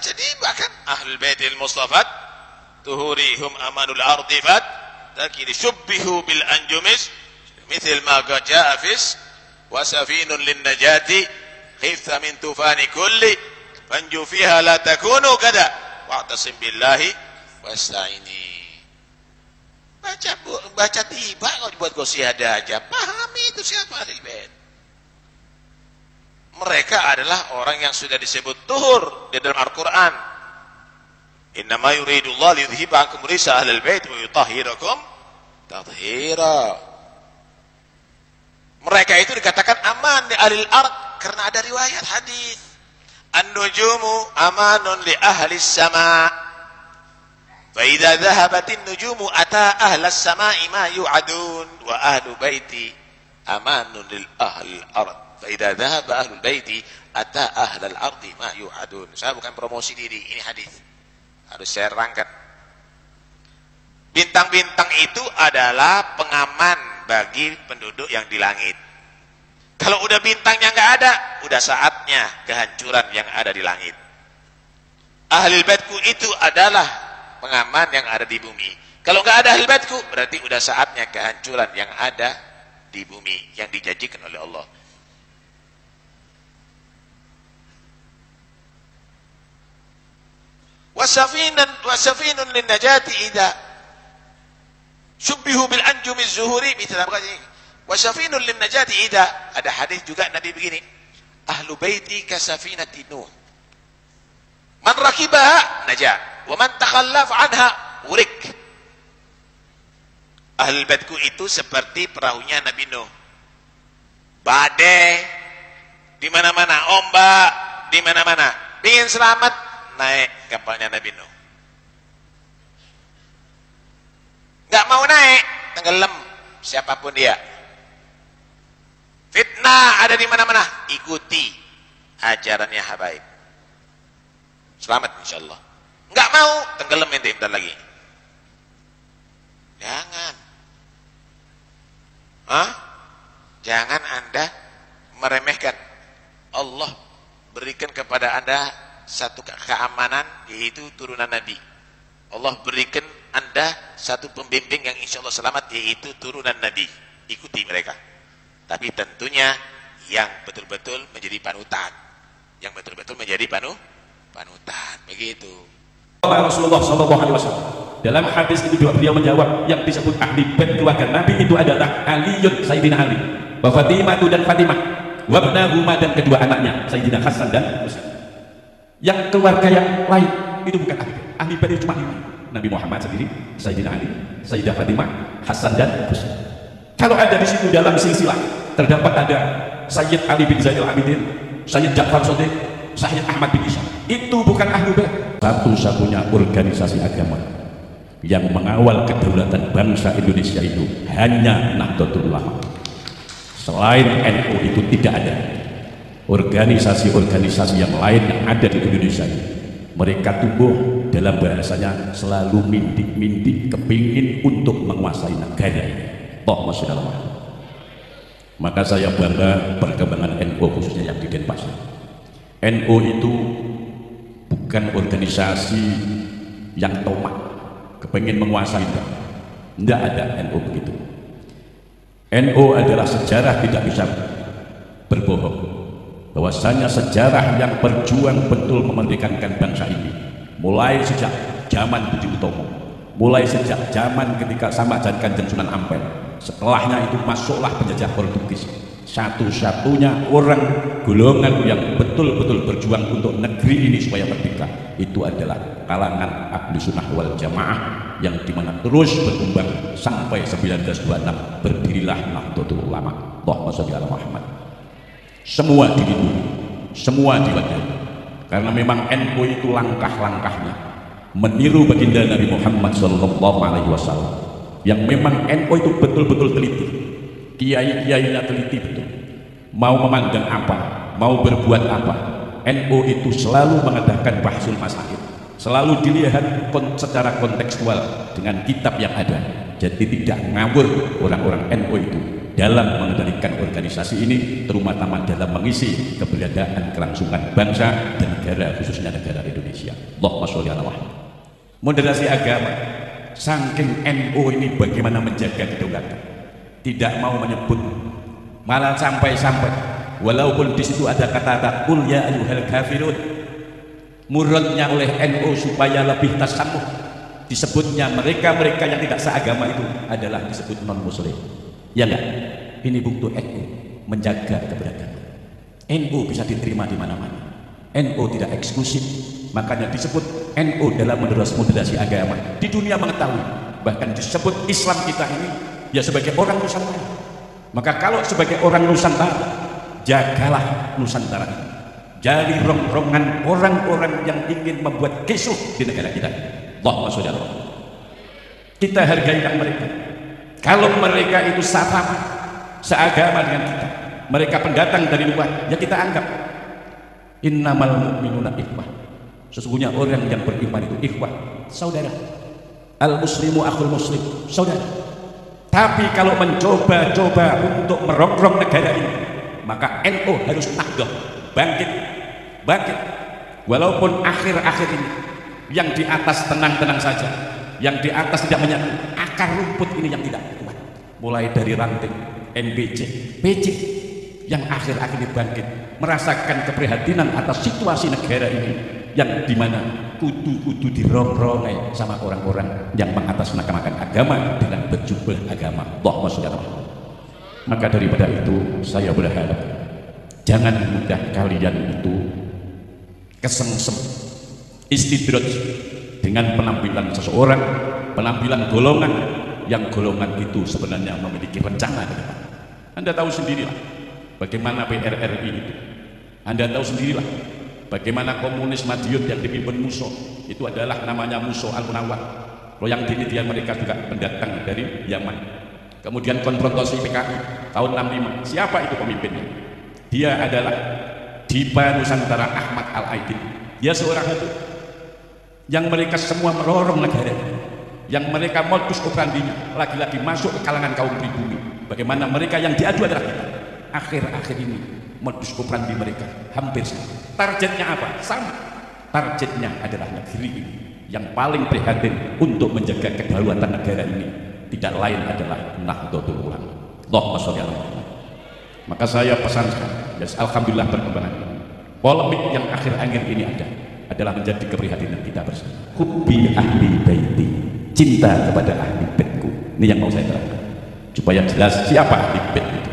baca di bahkan ahlul baitil mustafat tuhurihum amanul ardifat takini syubbihu bil anjumis mithil ma jaa fis wa safinun lin najati khifta min tufani kulli fanju fiha la takunu kada wa'tasim billahi wasta'ini. Baca tiba kalau dibuat qasidah aja, pahami itu siapa ahlul bait. Mereka adalah orang yang sudah disebut tuhur di dalam Al-Quran. Innama yuridullah liyudhiba ankum risa ahlal bait wa yutahhirakum tathira. Mereka itu dikatakan aman di ahlil ard karena ada riwayat hadis. An-nujumu amanun li ahli sama. Fa idza dhahabatin nujumu ata ahlas sama'i ma yu'adun wa ahlu baiti amanun lil ahli ard. Fa idza dhahaba ahlul baiti ata ahlal ardi ma yu'adun. Saya bukan promosi diri, ini hadis. Harus saya terangkan. Bintang-bintang itu adalah pengaman bagi penduduk yang di langit. Kalau udah bintangnya nggak ada, udah saatnya kehancuran yang ada di langit. Ahlul baitku itu adalah pengaman yang ada di bumi. Kalau nggak ada ahlul baitku, berarti udah saatnya kehancuran yang ada di bumi yang dijanjikan oleh Allah. Wasafinun lin najati idza syubbihu bil anjumi zuhuri mithla wasafinun lin najati idza. Ada hadis juga Nabi begini, ahlu baiti kasafinati nuh man rakibaha najah wa man takhallaf anha urik. Ahlul baitku itu seperti perahunya Nabi Nuh. Badai di mana-mana, ombak di mana-mana. Ingin selamat, naik kapalnya Nabi Nuh. Enggak mau naik, tenggelam siapapun dia. Fitnah ada di mana-mana, ikuti ajarannya habaib. Selamat insyaallah. Enggak mau, tenggelam ente bentar lagi. Jangan. Jangan Anda meremehkan. Allah berikan kepada Anda satu keamanan, yaitu turunan Nabi. Allah berikan Anda satu pembimbing yang insya Allah selamat, yaitu turunan Nabi. Ikuti mereka. Tapi tentunya yang betul-betul menjadi panutan. Yang betul-betul menjadi panutan. Begitu. Rasulullah SAW dalam hadis itu juga beliau menjawab, yang disebut ahli bait keluarga Nabi itu adalah Aliun, Sayyidina Ali, wa Fatimah dan Fatimah, wa ibnahuma dan kedua anaknya Sayyidina Hasan dan Husain. Yang keluarga yang lain itu bukan ahli bait. Ahli bait itu cuma 5. Nabi Muhammad sendiri, Sayyidina Ali, Sayyidah Fatimah, Hasan dan Husain. Kalau ada di situ dalam silsilah terdapat ada Sayyid Ali bin Zainal Abidin, Sayyid Ja'far Shadiq, Sayyid Ahmad bin Isa, itu bukan ahli bait. Satu-satunya organisasi agama yang mengawal kedaulatan bangsa Indonesia itu hanya Nahdlatul Ulama. Selain NU itu tidak ada organisasi-organisasi yang lain yang ada di Indonesia ini. Mereka tumbuh dalam bahasanya selalu mindik-mindik kepingin untuk menguasai negara ini. Allahumma sholli ala Muhammad. Maka saya bangga perkembangan NU khususnya yang di Denpasar. NU itu bukan organisasi yang tomak kepingin menguasai, tidak ada NU begitu. NU adalah sejarah, tidak bisa berbohong bahwasanya sejarah yang berjuang betul memerdekakan bangsa ini mulai sejak zaman Budi Utomo, mulai sejak zaman ketika Sambal Kanjeng Sunan Ampel. Setelahnya itu masuklah penjajah Portugis. Satu-satunya orang golongan yang betul-betul berjuang untuk negeri ini supaya merdeka itu adalah kalangan Ahlu Sunnah wal Jamaah, yang dimana terus berkembang sampai 1926 berdirilah Nahdlatul Ulama. Allahumma sholli ala Muhammad. Semua dilindungi, semua diwadahi, karena memang NU itu langkah-langkahnya meniru baginda Nabi Muhammad SAW, yang memang NU itu betul-betul teliti. Kiai-kiainya teliti betul, mau memandang apa, mau berbuat apa, NU itu selalu mengadakan bahsul masail, selalu dilihat secara kontekstual dengan kitab yang ada. Jadi tidak ngawur orang-orang NU itu dalam mengendalikan organisasi ini, terutama dalam mengisi keberadaan kelangsungan bangsa dan negara, khususnya negara Indonesia. Allahumma sholli ala Muhammad. Moderasi agama, saking NU ini bagaimana menjaga kedaulatan, tidak mau menyebut, malah sampai-sampai walaupun di situ ada kata-kata qul ya ayyuhal kafirun, muradnya oleh NU supaya lebih tasamuh, disebutnya mereka-mereka yang tidak seagama itu adalah disebut non muslim. Ya enggak? Ini bukti NU menjaga keberagaman. NU bisa diterima di mana-mana. NU tidak eksklusif, makanya disebut NU dalam moderasi agama. Di dunia mengetahui, bahkan disebut Islam kita ini ya sebagai orang Nusantara. Maka kalau sebagai orang Nusantara, jagalah Nusantara ini. Jadi rongrongan orang-orang yang ingin membuat kisruh di negara kita. Allahumma sholli ala Muhammad. Kita hargailah mereka. Kalau mereka itu sama, seagama dengan kita, mereka pendatang dari luar, ya kita anggap innamal mu'minuna ikhwah. Sesungguhnya orang yang beriman itu ikhwah, saudara. Al muslimu akhul muslim, saudara. Tapi kalau mencoba-coba untuk merongrong negara ini, maka NU harus nahdoh, bangkit. Walaupun akhir-akhir ini yang di atas tenang-tenang saja, yang di atas tidak menyatu, akar rumput ini yang tidak kuat, mulai dari ranting MBC, PJ, yang akhir-akhir ini bangkit, merasakan keprihatinan atas situasi negara ini, yang dimana kudu dirongrong sama orang-orang yang mengatasnamakan agama dengan berjubah agama. Allahumma sholli ala Muhammad. Maka daripada itu saya berharap jangan mudah kalian itu kesengsem istidraj dengan penampilan seseorang, penampilan golongan, yang golongan itu sebenarnya memiliki rencana ke depan. Anda tahu sendirilah bagaimana PRRI itu. Anda tahu sendirilah bagaimana komunis Madiun yang dipimpin Musso itu adalah namanya Musso Al-Munawwar. Yang dini mereka juga pendatang dari Yaman. Kemudian konfrontasi PKI tahun 65. Siapa itu pemimpinnya? Dia adalah Dipa Nusantara Ahmad Al-Aidin. Dia seorang itu yang mereka semua merorong negara, yang mereka modus operandinya lagi-lagi masuk ke kalangan kaum pribumi. Bagaimana mereka yang diadu adalah kita. Akhir-akhir ini modus operandi mereka hampir sama. Targetnya apa? Sama. Targetnya adalah negeri ini. Yang paling prihatin untuk menjaga kedaulatan negara ini tidak lain adalah Nahdlatul Ulama. Allahumma sholli ala Muhammad. Maka saya pesankan, ya, alhamdulillah perkembangan polemik yang akhir-akhir ini adalah menjadi keprihatinan kita bersama. Hubbi ahli baiti, cinta kepada ahli baitku. Ini yang mau saya terangkan supaya jelas siapa ahli bait itu.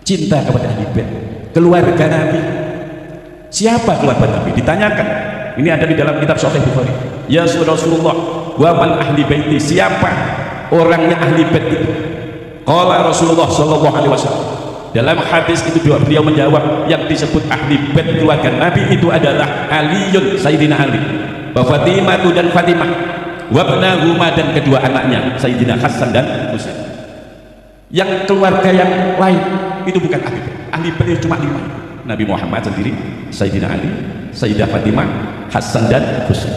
Cinta kepada ahli bait, keluarga Nabi. Siapa keluarga Nabi? Ditanyakan. Ini ada di dalam kitab Sahih Bukhari. Ya Rasulullah, wa man ahli baiti, siapa orangnya ahli bait itu? Qala Rasulullah sallallahu alaihi wasallam. Dalam hadis itu beliau menjawab, yang disebut ahli bait keluarga Nabi itu adalah Aliun, Sayyidina Ali, wa Fatimah dan Fatimah, wa ibnahuma dan kedua anaknya Sayyidina Hasan dan Husain. Yang keluarga yang lain itu bukan ahli bait. Ahli bait itu cuma 5. Nabi Muhammad sendiri, Sayyidina Ali, Sayyidah Fatimah, Hasan dan Husain.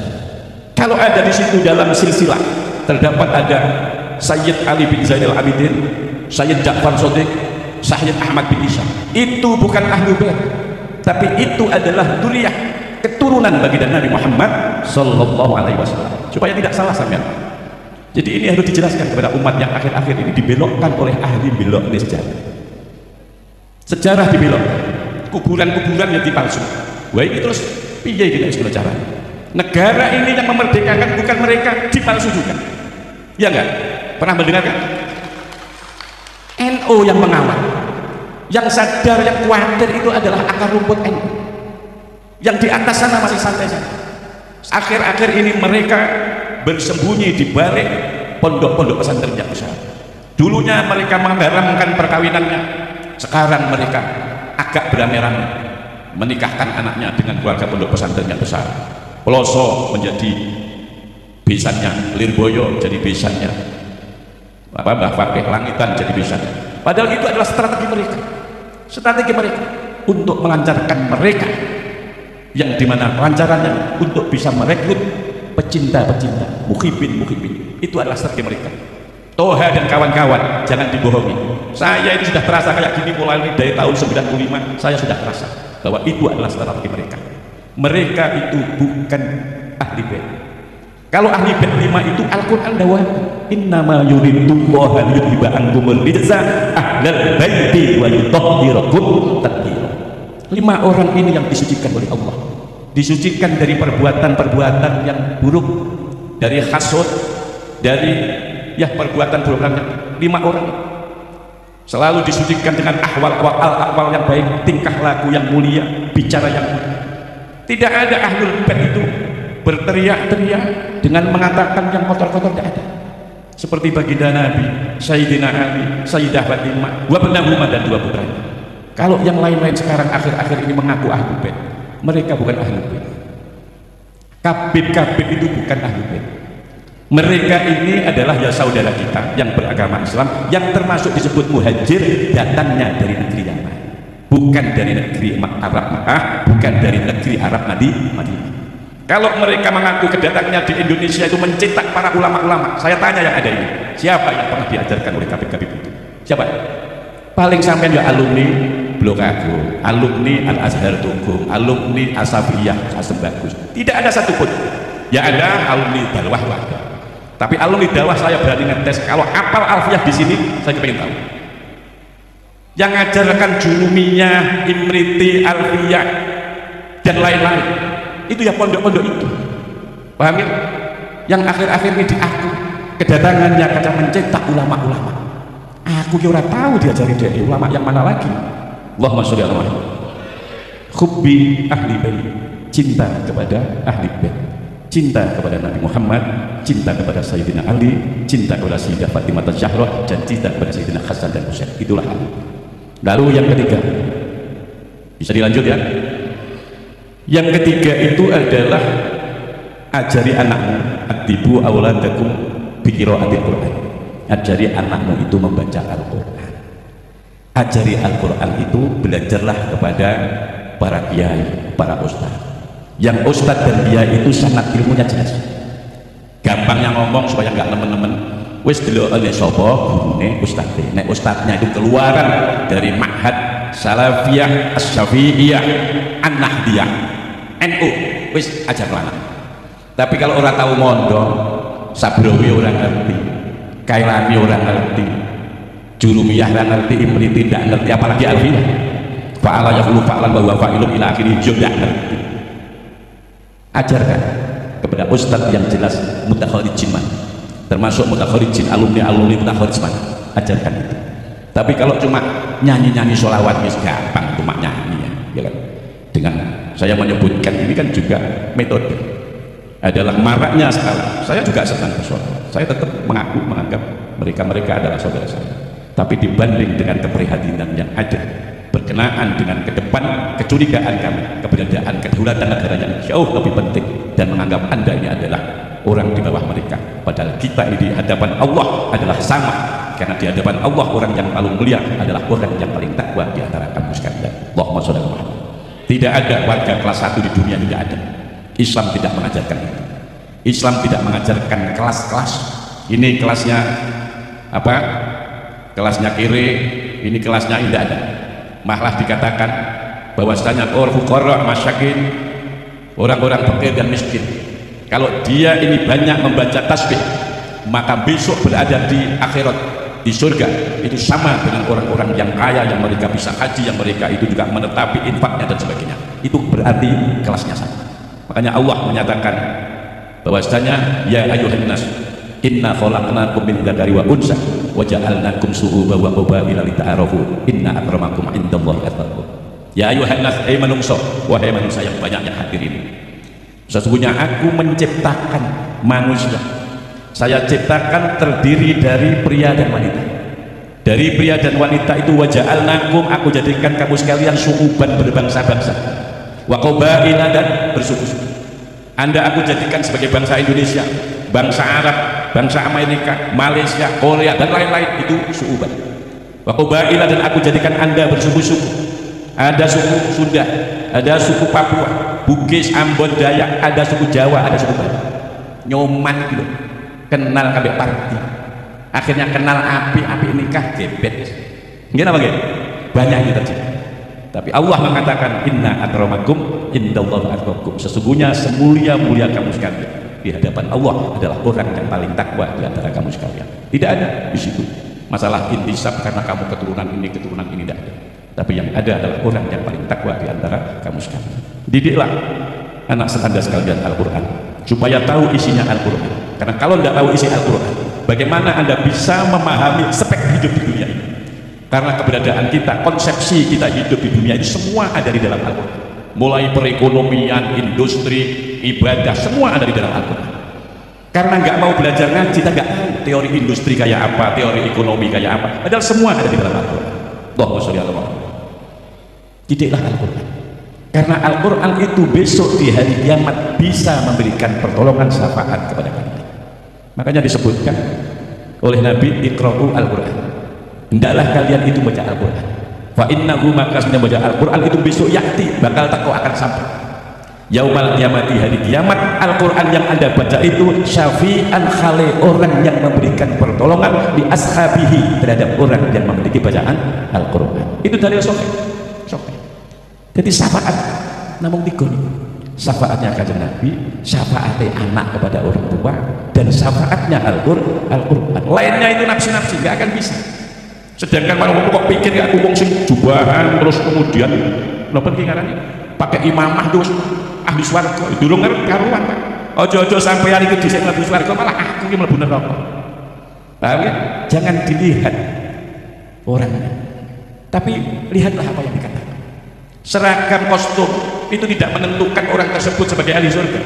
Kalau ada di situ dalam silsilah terdapat ada Sayyid Ali bin Zainal Abidin, Sayyid Ja'far Shadiq, Sayyid Ahmad bin Isa, itu bukan ahli bait, tapi itu adalah dzurriyyah, keturunan baginda Nabi Muhammad sallallahu alaihi wasallam. Supaya tidak salah sampean. Jadi ini harus dijelaskan kepada umat yang akhir-akhir ini dibelokkan oleh ahli belok sejarah. Sejarah dibelok, kuburan-kuburan yang dipalsu. Wah ini terus piye kita istilah cara? Negara ini yang memerdekakan bukan mereka, dipalsu juga. Ya enggak? Pernah mendengarkan? NU yang mengawal, yang sadar, yang khawatir itu adalah akar rumput NU. Yang di atas sana masih santai saja. Akhir-akhir ini mereka bersembunyi di balik pondok-pondok pesantren yang besar. Dulunya mereka mengharamkan perkawinannya, sekarang mereka agak beramai-ramai menikahkan anaknya dengan keluarga pondok pesantren yang besar. Peloso menjadi besannya, Lirboyo jadi besannya, Mbah Fakih Langitan jadi besannya. Padahal itu adalah strategi mereka untuk melancarkan mereka, yang dimana lancarannya untuk bisa merekrut pecinta-pecinta, muhibin. Itu adalah strategi mereka. Toha dan kawan-kawan, jangan dibohongi. Saya itu sudah terasa kayak gini mulai dari tahun 95. Saya sudah terasa bahwa itu adalah strategi mereka. Mereka itu bukan ahli bait. Kalau ahli bait 5 itu Al-Quran dakwah, innama yuridullahu liyudhiba ankumul rijsa ahlal baiti wa yutahhirakum tathhira. 5 orang ini yang disucikan oleh Allah, disucikan dari perbuatan-perbuatan yang buruk, dari hasud, dari perbuatan buruknya. 5 orang selalu disucikan dengan ahwal yang baik, tingkah laku yang mulia, bicara yang mulia. Tidak ada ahlul bait itu berteriak-teriak dengan mengatakan yang kotor-kotor, tidak ada. Seperti baginda Nabi, Sayyidina Ali, Sayyidah Fatimah, dua penahuma dan 2 putranya. Kalau yang lain-lain sekarang akhir-akhir ini mengaku ahlul bait, mereka bukan ahlul bait. Kabib itu bukan ahlul bait. Mereka ini adalah ya saudara kita yang beragama Islam, yang termasuk disebut muhajir, datangnya dari negeri yang lain, bukan dari negeri Arab Makkah, bukan dari negeri Arab Madinah. Kalau mereka mengaku kedatangannya di Indonesia itu mencetak para ulama-ulama, saya tanya yang ada ini, siapa yang pernah diajarkan oleh kabib-kabib itu? Siapa? Paling sampai ya alumni Blok Agung, alumni Al-Azhar Tugung, alumni Asafiyah Asem Bagus. Tidak ada satupun. Ya ada alumni Dalwah Wahda. Tapi alumni dakwah saya berani ngetes, kalau apal alfiyah di sini saya pengen tahu. Yang ngajarkan Jurumiyah, Imriti, Alfiyah dan lain-lain, itu ya pondok-pondok itu. Paham ya? Yang akhir-akhir ini diaku kedatangannya kata mencetak ulama-ulama. Aku kira tahu diajari dari ulama yang mana lagi. Allahumma sholli ala Muhammad. Hubbi ahli bait, cinta kepada ahli bait. Cinta kepada Nabi Muhammad, cinta kepada Sayyidina Ali, cinta kepada Sayyidah Fatimah Zahra, dan cinta kepada Sayyidina Hasan dan Husain. Itulah Ali. Lalu yang ketiga, bisa dilanjut ya? Yang ketiga itu adalah ajari anakmu, adibu auladakum biqiraatil Quran. Ajari anakmu itu membaca Al-Quran. Ajari Al-Quran itu, belajarlah kepada para kiai, para ustaz. Yang ustadz dan dia itu sangat ilmunya jelas, gampangnya ngomong supaya nggak nemen-nemen. Wis delok oleh sapa gurune ustadz, nek ustadznya itu keluaran dari Ma'had Salafiyah Asy-Syafi'iyah An-Nahdiyah NU, wis ajar lanang. Tapi kalau orang tahu mondok, Sabrowi orang ngerti, Kailani orang ngerti, Jurumiyah orang ngerti, Imriti tidak ngerti, apalagi Alfiyah fa'ala yaqulu fa'lan wa huwa fa'ilun ila akhirih, tidak ngerti. Ajarkan kepada ustadz yang jelas mutakharijin, termasuk mutakharijin, alumni mutakharij, ajarkan itu. Tapi kalau cuma nyanyi-nyanyi sholawat, gampang, cuma nyanyi ya kan? Dengan saya menyebutkan ini kan juga metode adalah maraknya sekarang. Saya juga senang bersolawat, saya tetap menganggap mereka adalah saudara saya. Tapi dibanding dengan keprihatinan yang ada berkenaan dengan ke depan, kecurigaan kami keberadaan kedaulatan negara yang jauh lebih penting, dan menganggap Anda ini adalah orang di bawah mereka, padahal kita ini di hadapan Allah adalah sama, karena di hadapan Allah orang yang paling mulia adalah orang yang paling takwa di antara kamu sekalian. Allahumma sholli ala Muhammad. Tidak ada warga kelas 1 di dunia, tidak ada. Islam tidak mengajarkan itu. Islam tidak mengajarkan kelas-kelas. Ini kelasnya apa? Kelasnya kiri, ini kelasnya tidak ada. Malah dikatakan bahwasanya orang fuqara, masyakin, orang-orang fakir dan miskin, kalau dia ini banyak membaca tasbih, maka besok berada di akhirat, di surga, itu sama dengan orang-orang yang kaya, yang mereka bisa haji, yang mereka itu juga menetapi infaknya dan sebagainya. Itu berarti kelasnya sama. Makanya Allah menyatakan bahwasanya ya ayyuhan nas inna khalaqnakum min dzakari wa unsa wa ja'alnakum syu'uban wa qabaila lita'arafu inna akramakum indallahi atqakum. Ya ayuhan nas, hai manungsa, wahai manusia yang banyak yang hadir ini, sesungguhnya aku menciptakan manusia, saya ciptakan terdiri dari pria dan wanita. Dari pria dan wanita itu wa ja'alnakum, aku jadikan kamu sekalian syu'uban, berbangsa-bangsa, wa qabaila, dan bersuku-suku. Anda aku jadikan sebagai bangsa Indonesia, bangsa Arab, bangsa Amerika, Malaysia, Korea, dan lain-lain, itu su'uban. Wa qabaila, dan aku jadikan Anda bersuku-suku. Ada suku Sunda, ada suku Papua, Bugis, Ambon, Dayak, ada suku Jawa, ada suku Bali. Nyoman gitu, kenal kabeh parti. akhirnya kenal api nikah gebet. Nggih napa nggih? Banyak itu terjadi. Tapi Allah mengatakan inna akramakum indallahi atqakum. Sesungguhnya semulia-mulia kamu sekalian di hadapan Allah adalah orang yang paling takwa di antara kamu sekalian. Tidak ada di situ masalah intisab karena kamu keturunan ini tidak ada. Tapi yang ada adalah orang yang paling takwa di antara kamu sekalian. Didiklah anak Anda sekalian Al-Qur'an supaya tahu isinya Al-Qur'an. Karena kalau tidak tahu isi Al-Qur'an, bagaimana Anda bisa memahami spek hidup di dunia ini? Karena keberadaan kita, konsepsi kita hidup di dunia itu semua ada di dalam Al-Qur'an. Mulai perekonomian, industri, ibadah, semua ada di dalam Al-Qur'an. Karena nggak mau belajar ngaji, kita nggak tahu teori industri kayak apa, teori ekonomi kayak apa. Padahal semua ada di dalam Al-Qur'an. Allahumma sholli ala Muhammad. Didiklah Al-Qur'an. Karena Al-Qur'an itu besok di hari kiamat bisa memberikan pertolongan syafaat kepada kalian. Makanya disebutkan oleh Nabi, iqra'u Al-Qur'an. Hendaklah kalian itu baca Al-Qur'an. Fa innahu maka baca Al-Qur'an itu besok yakti bakal teko akan sampai. Yaumal kiamati, hari kiamat, Al-Qur'an yang Anda baca itu syafi'an khali, orang yang memberikan pertolongan di ashabihi terhadap orang yang memiliki bacaan Al-Qur'an. Itu dalil sahih. Jadi syafaat namun tiga nih. Syafaatnya kanjeng Nabi, syafaatnya anak kepada orang tua, dan syafaatnya Al-Qur'an. Lainnya itu nafsi-nafsi, nggak akan bisa. Sedangkan kalau kok pikir nggak ngomong sing jubahan terus kemudian napa iki ngarani pakai imamah terus ahli swarga durung ngerti karuan Pak. Ojo-ojo sampeyan iki dhisik mlebu swarga malah aku iki mlebu neraka. Paham ya? Jangan dilihat orangnya. Tapi lihatlah apa yang dikatakan. Seragam kostum itu tidak menentukan orang tersebut sebagai ahli surga.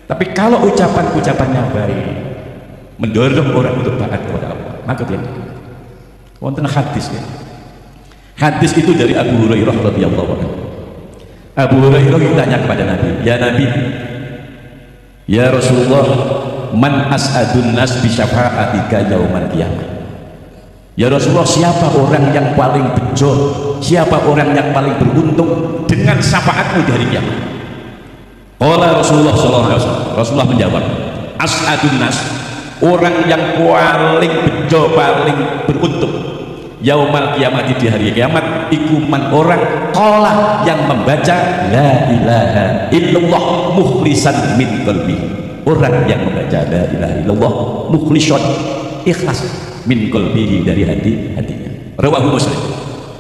Tapi kalau ucapan-ucapannya baik, mendorong orang untuk taat kepada Allah, maka dia wonten hadis ya. Hadis itu dari Abu Hurairah radhiyallahu anhu. Abu Hurairah ditanya kepada Nabi, "Ya Nabi, ya Rasulullah, man as'adun nas bi syafa'atika yaumal qiyamah?" Ya Rasulullah, siapa orang yang paling bejo, siapa orang yang paling beruntung dengan syafaatmu di hari kiamat? Qala Rasulullah sallallahu alaihi wasallam. Rasulullah menjawab, as'adun nas, orang yang paling bejo, paling beruntung yaumal kiamat, di hari kiamat, ikuman orang qala, yang membaca la ilaha illallah mukhlisan min qalbi, orang yang membaca la ilaha illallah mukhlisan, ikhlas min qalbihi, dari hatinya. Rawahu Muslim.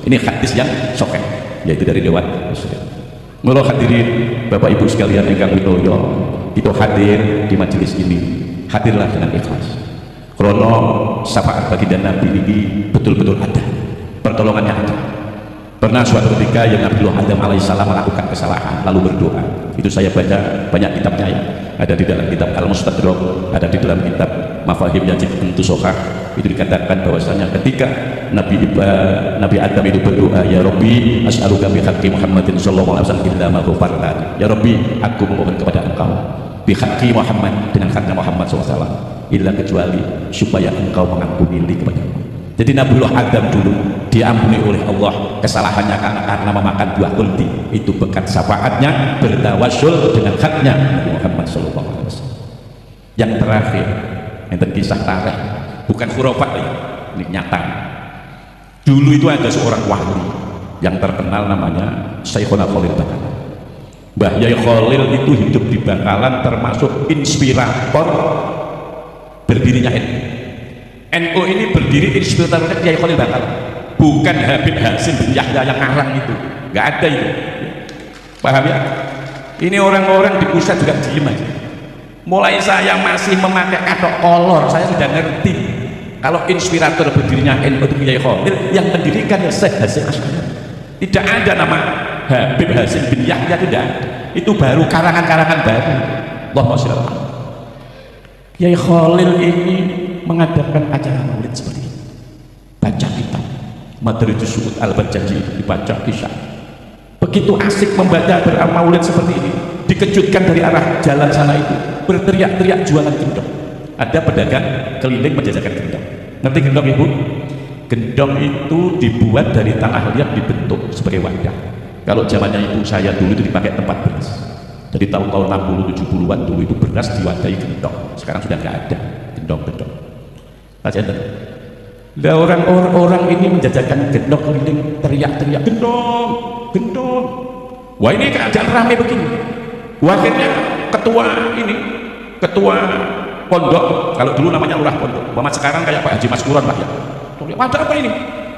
Ini hadis yang sahih, yaitu dari riwayat Muslim. Mula hadirin Bapak Ibu sekalian ingkang winaya, itu hadir di majelis ini, hadirlah dengan ikhlas. Karena syafaat baginda Nabi ini betul-betul ada, pertolongannya ada. Pernah suatu ketika yang Nabi Adam alaihissalam melakukan kesalahan lalu berdoa. Itu saya baca banyak kitabnya ya. Ada di dalam kitab Al-Mustadrak, ada di dalam kitab Mafahim Yajid Entusohah. Itu dikatakan bahwasanya ketika Nabi Adam itu berdoa, ya Rabbi as'aluka bi haqqi Muhammadin sallallahu alaihi wasallam illa ma ghafartani. Ya Rabbi, aku memohon kepada Engkau bi haqqi Muhammad, dengan haknya Muhammad SAW, illa kecuali supaya Engkau mengampuni kepadaku. Jadi Nabiullah Adam dulu diampuni oleh Allah kesalahannya karena memakan buah kulti. Itu berkat syafaatnya, bertawassul dengan haknya Nabi Muhammad SAW. Yang terakhir, yang terkisah tarikh, bukan khurafat ya, ini nyata. Dulu itu ada seorang wali yang terkenal namanya Syekhona Khalil Bakalan. Mbah Yai Khalil itu hidup di Bakalan, termasuk inspirator berdirinya NU. NU ini berdiri inspiratornya Yai Khalil Bakalan, bukan Habib Hasim bin Yahya yang ngarang itu, nggak ada itu. Paham ya? Ini orang-orang di pusat juga diem aja. Mulai saya masih memakai katok kolor, saya sudah ngerti kalau inspirator berdirinya NU itu Yai Khalil, yang mendirikan ya Syekh Hasim Asy'ari. Tidak ada nama Habib Hasim bin Yahya, tidak ada. Itu baru karangan-karangan baru. Allahumma sholli ala Muhammad. Yai Khalil ini mengadakan acara maulid seperti ini, baca kitab Madarijus Su'ud Al-Bajaji, dibaca kisah. Begitu asik membaca maulid seperti ini, dikejutkan dari arah jalan sana itu berteriak-teriak jualan gendong. Ada pedagang keliling menjajakan gendong. Ngerti gendong Ibu? Gendong itu dibuat dari tanah liat, dibentuk sebagai wadah. Kalau zamannya ibu saya dulu itu dipakai tempat beras. Jadi tahun-tahun 60-70-an dulu itu beras diwadahi gendong. Sekarang sudah nggak ada gendong-gendong. Lah orang ini menjajakan gendong keliling, teriak-teriak gendong, gendong. Wah ini keadaan ramai begini. Akhirnya ketua pondok, kalau dulu namanya lurah pondok, sekarang kayak Pak Haji Maskuron lah ya. Ada apa ini?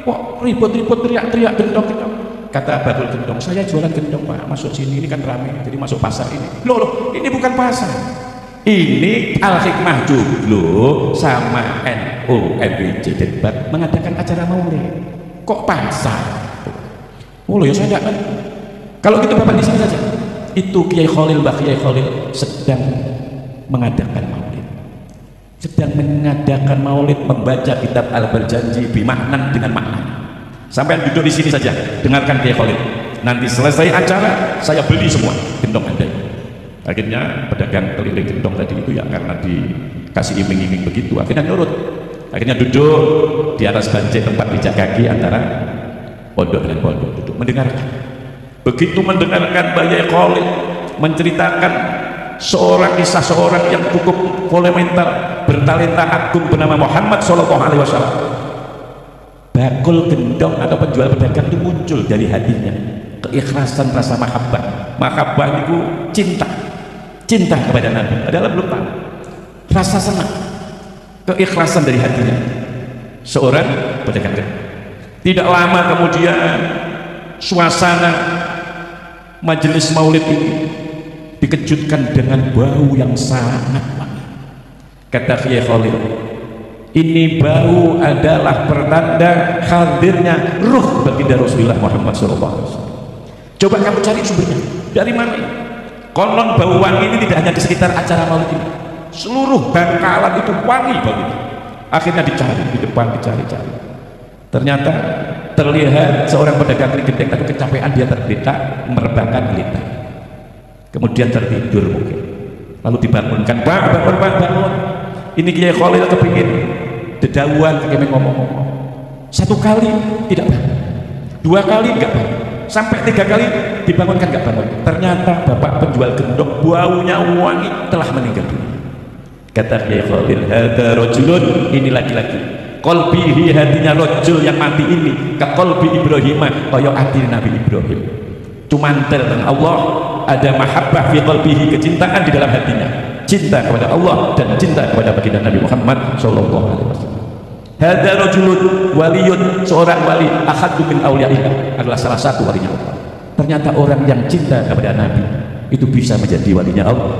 Wah ribut-ribut teriak-teriak gendong. Kata Abadul Gendong, saya jualan gendong Pak, masuk sini, ini kan ramai, jadi masuk pasar ini. Loh, ini bukan pasar. Ini Al-Hikmah Joglo sama NU MWC Debat mengadakan acara maulid. Kok pasar? Oh loh ya saya tidak. Kalau gitu Bapak di sini saja. Itu Kiai Khalil, Mbak Kiai Khalil sedang mengadakan maulid. Sedang mengadakan maulid, membaca kitab Al-Berjanji bimaknan dengan makna. Sampai duduk di sini saja, dengarkan Kiai Khalil. Nanti selesai acara, saya beli semua gendong Anda. Akhirnya pedagang keliling gendong tadi itu ya karena dikasih iming-iming begitu, akhirnya nurut. Akhirnya duduk di atas banci tempat pijak kaki antara pondok dengan pondok, duduk mendengarkan. Begitu mendengarkan Kiai Khalil menceritakan kisah seorang yang cukup fundamental, bertalenta agung bernama Muhammad Sallallahu Alaihi Wasallam. Bakul gendong atau penjual pedagang itu muncul dari hatinya keikhlasan, rasa mahabbah itu cinta kepada Nabi, padahal belum tahu, rasa senang, keikhlasan dari hatinya seorang pedagang. Tidak lama kemudian suasana majelis maulid ini dikejutkan dengan bau yang sangat wangi. Kata Kiai Khalil, ini bau adalah pertanda hadirnya ruh baginda Rasulullah Muhammad SAW. Coba kamu cari sumbernya, dari mana? Konon bau wangi ini tidak hanya di sekitar acara maulid ini, seluruh Bangkalan itu wangi bau ini. Akhirnya dicari di depan, dicari. Ternyata terlihat seorang pedagang gendeng tapi kecapean, dia tergeletak merebahkan geletak, kemudian tertidur mungkin, lalu dibangunkan, bangun. Ini Kiai Khalil kepingin dedauan, kepingin ngomong-ngomong. 1 kali tidak bangun, 2 kali enggak bangun, sampai 3 kali dibangunkan enggak bangun. Ternyata bapak penjual gendong baunya wangi telah meninggal dunia. Kata Kiai Khalil, hadza rajulun, ini laki-laki, qalbihi, hatinya rajul yang mati ini ka qalbi Ibrahim, kaya hati Nabi Ibrahim. Cumantel dengan Allah, ada mahabbah fi qalbihi, kecintaan di dalam hatinya, cinta kepada Allah dan cinta kepada baginda Nabi Muhammad sallallahu alaihi wasallam. Hadza rajulun waliyun, seorang wali, ahadu min auliyaillah, adalah salah satu walinya Allah. Ternyata orang yang cinta kepada Nabi itu bisa menjadi walinya Allah.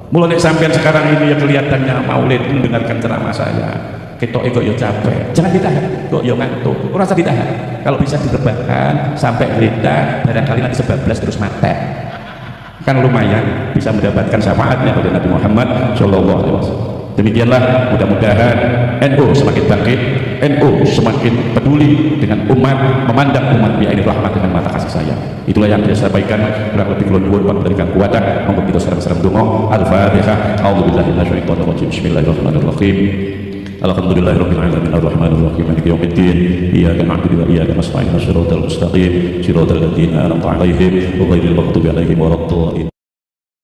Mulai sampai sekarang ini ya kelihatannya maulid mendengarkan ceramah saya, ketok kok yo capek, jangan ditahan, kok yo ngantuk, rasa ditahan. Kalau bisa direbahkan sampai reda, barangkali nanti 11 terus mati, kan lumayan bisa mendapatkan syafaatnya pada Nabi Muhammad Shallallahu Alaihi Wasallam. Demikianlah, mudah-mudahan NU semakin bangkit, NU semakin peduli dengan umat, memandang umat bi'aini rahmat dengan mata kasih sayang. Itulah yang saya sampaikan, kurang lebih kula nyuwun memberikan kuwatan. Monggo kita sareng-sareng donga. Al-Fatihah. A'udzubillahi minasyaitonir rajim. Bismillahirrahmanirrahim. Alhamdulillahirabbil alamin arrahmanir rahim maliki yaumiddin iyyaka na'budu wa iyyaka nasta'in ihdinas siratal mustaqim siratal ladzina an'amta 'alaihim ghairil maghdubi 'alaihim waladdallin.